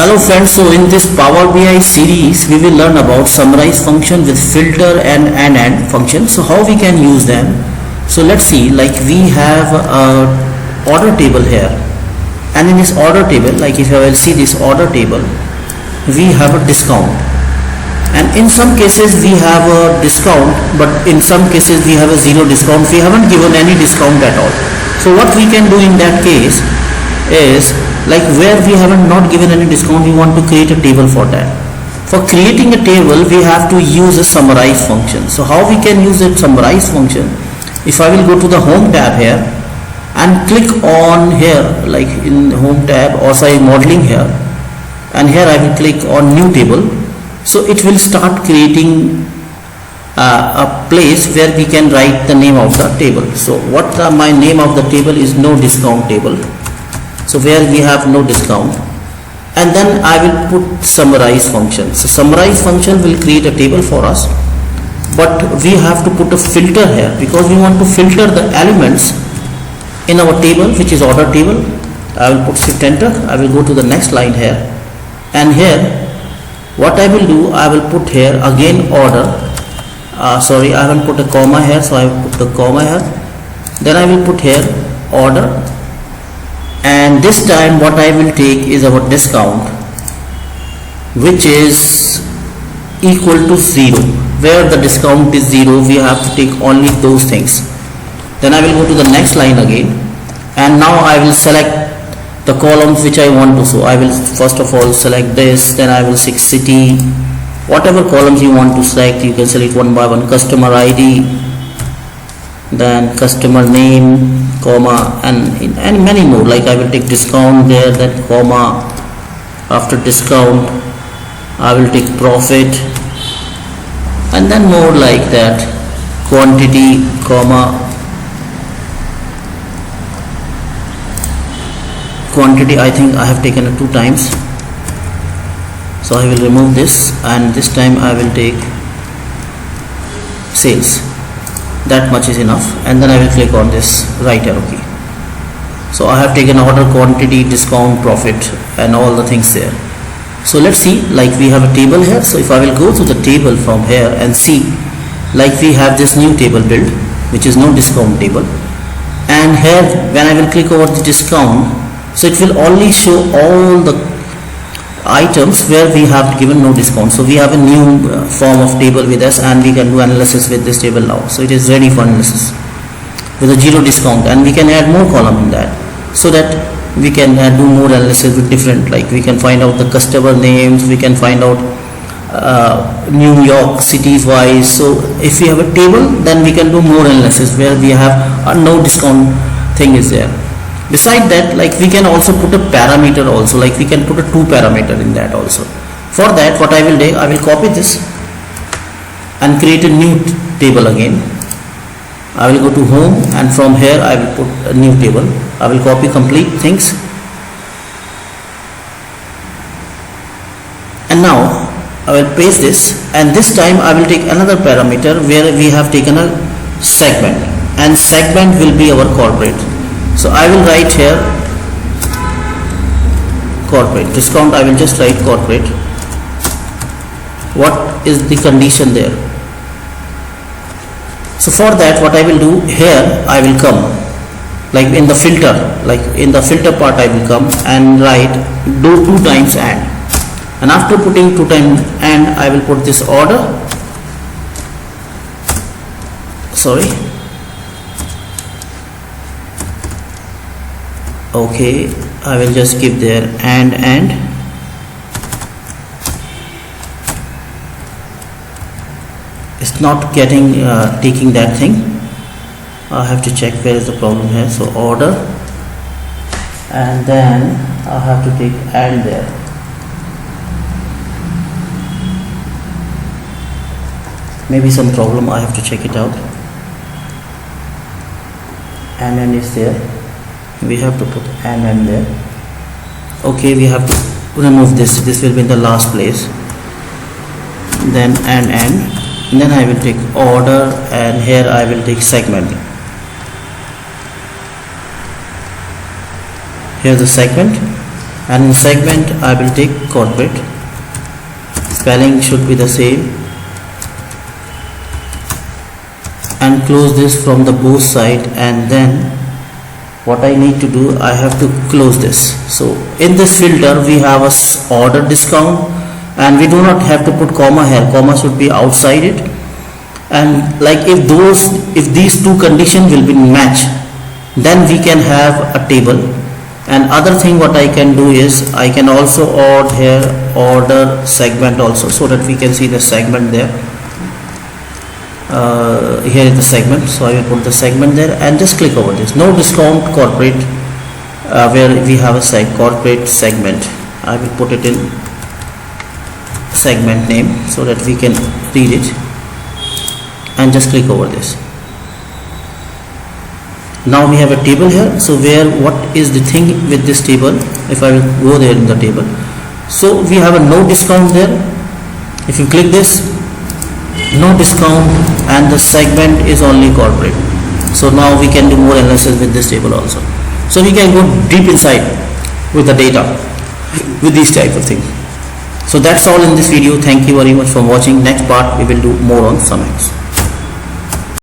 Hello friends, so in this Power BI series we will learn about summarize function with filter and function. So how we can use them. So let's see, like we have a order table here, and in this order table, like if I will see this order table, we have a discount, and in some cases we have a discount, but in some cases we have a zero discount. We haven't given any discount at all. So what we can do in that case is, like where we haven't not given any discount, we want to create a table for that. For creating a table we have to use a summarize function. So how we can use that summarize function? If I will go to the home tab here and click on here, like in home tab, or say modeling here, and here I will click on new table, so it will start creating a place where we can write the name of the table. So what my name of the table is no discount table. So where we have no discount, and then I will put summarize function. So summarize function will create a table for us, but we have to put a filter here because we want to filter the elements in our table, which is order table. I will put shift enter. I will go to the next line here, and here what I will do, I will put here again order. Sorry, I haven't put a comma here, so I will put the comma here. Then I will put here order, and this time what I will take is our discount, which is equal to 0. Where the discount is 0, we have to take only those things. Then I will go to the next line again, and now I will select the columns which I want to. So I will first of all select this, then I will select city, whatever columns you want to select, you can select one by one. Customer ID, then customer name, comma, and many more. Like I will take discount there, then comma, after discount I will take profit, and then more like that, quantity, comma, quantity I think I have taken it 2 times, so I will remove this, and this time I will take sales. That much is enough, and then I will click on this right arrow key. So I have taken order, quantity, discount, profit, and all the things there. So let's see, like we have a table here. So if I will go to the table from here and see, like we have this new table build, which is no discount table, and here when I will click over the discount, so it will only show all the items where we have given no discount. So we have a new form of table with us, and we can do analysis with this table now. So it is ready for analysis with a 0 discount, and we can add more column in that, so that we can do more analysis with different, like we can find out the customer names, we can find out New York cities wise. So if we have a table, then we can do more analysis where we have a no discount thing is there. Beside that, like we can also put a parameter also, like we can put a 2 parameter in that also. For that, what I will do, I will copy this and create a new table again. I will go to home, and from here I will put a new table. I will copy complete things, and now I will paste this, and this time I will take another parameter where we have taken a segment, and segment will be our corporate. So I will write here corporate discount. I will just write corporate. What is the condition there? So for that, what I will do here, I will come like in the filter, like in the filter part I will come and write do 2 times and after putting 2 times and I will put this order, sorry, okay, I will just give there and it's not getting taking that thing. I have to check where is the problem here. So order, and then I have to take and there. Maybe some problem, I have to check it out. And then is there, we have to put and there. Okay, we have to remove this will be in the last place, then and then I will take order, and here I will take segment. Here's the segment, and in segment I will take corporate. Spelling should be the same, and close this from the both side, and then what I need to do, I have to close this. So in this filter we have a order discount, and we do not have to put comma here, comma should be outside it. And like if these two conditions will be matched, then we can have a table. And other thing what I can do is I can also add here order segment also, so that we can see the segment there. Here is the segment, so I will put the segment there and just click over this. No discount corporate, where we have a corporate segment. I will put it in segment name so that we can read it, and just click over this. Now we have a table here. So where, what is the thing with this table? If I will go there in the table, so we have a no discount there. If you click this, no discount, and the segment is only corporate. So now we can do more analysis with this table also. So we can go deep inside with the data with these type of things. So that's all in this video. Thank you very much for watching. Next part we will do more on Summarize.